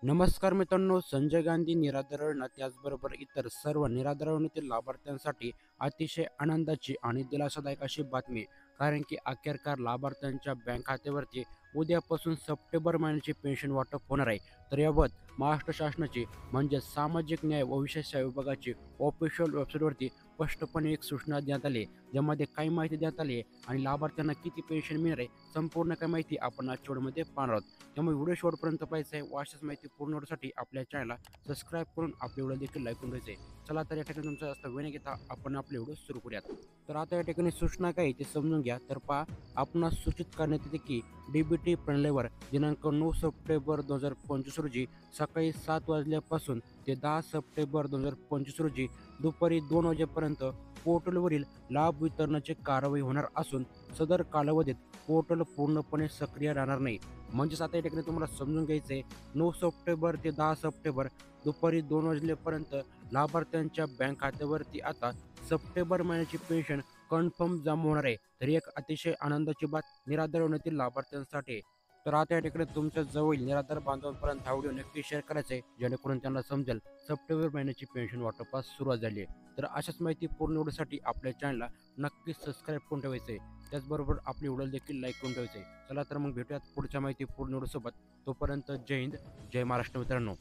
नमस्कार मित्रांनो, संजय गांधी निराधारण त्याचबरोबर इतर सर्व निराधारणातील लाभार्थ्यांसाठी अतिशय आनंदाची आणि दिलासादायक अशी बातमी. कारण की अखेरकार लाभार्थ्यांच्या बँक खात्यावरती उद्यापासून सप्टेंबर महिन्याची पेन्शन वाटप होणार आहे. तर याबाबत महाराष्ट्र शासनाची म्हणजे सामाजिक न्याय व विशेष सेवा विभागाची ऑफिशियल वेबसाईटवरती स्पष्टपणे एक सूचना देण्यात आली आहे, ज्यामध्ये काही माहिती देण्यात आली आहे आणि लाभार्थ्यांना किती पेन्शन मिळणार आहे संपूर्ण काही माहिती आपण आजच्या व्हिडिओमध्ये पाहणार आहोत. त्यामुळे व्हिडिओ शेवटपर्यंत पाहायचं आहे व अशाच माहिती पूर्ण होण्यासाठी आपल्या चॅनलला सबस्क्राईब करून आपले व्हिडिओ देखील लाईक करून घ्यायचे. चला तर या ठिकाणी तुमचा जास्त वेळ न घेता आपण आपले व्हिडिओ सुरू करूयात. तर आता या ठिकाणी सूचना काय ते समजून घ्या. तर पहा, आपणास सूचित करण्यात येते की डीबीटी प्रणालीवर दिनांक 9 सप्टेंबर 2025 रोजी सकाळी 7 वाजल्यापासून ते 10 सप्टेंबर 2025 रोजी दुपारी 2 वाजेपर्यंत पोर्टलवरील लाभ वितरणाची कारवाई होणार असून सदर कालावधीत पोर्टल पूर्णपणे सक्रिय राहणार नाही. म्हणजेच आता या ठिकाणी तुम्हाला समजून घ्यायचं आहे, 9 सप्टेंबर ते 10 सप्टेंबर दुपारी 2 वाजलेपर्यंत लाभार्थ्यांच्या बँक खात्यावरती आता सप्टेंबर महिन्याची पेन्शन कन्फर्म जमा होणार आहे. तर एक अतिशय आनंदाची बात निराधार लाभार्थ्यांसाठी आहे. तर आता या ठिकाणी तुमच्या जवळ निराधार बांधवांपर्यंत हा व्हिडिओ नक्की शेअर करायचा आहे, जेणेकरून त्यांना समजेल सप्टेंबर महिन्याची पेन्शन वाटपास सुरुवात झाली आहे. तर अशाच माहिती पूर्ण होण्यासाठी आपल्या चॅनलला नक्कीच सबस्क्राईब करून ठेवायचं आहे. त्याचबरोबर आपली व्हिडिओ देखील लाईक करून ठेवायचं आहे. चला तर मग भेटूयात पुढच्या माहिती पूर्ण व्हिडिओसोबत. तोपर्यंत जय हिंद, जय महाराष्ट्र मित्रांनो.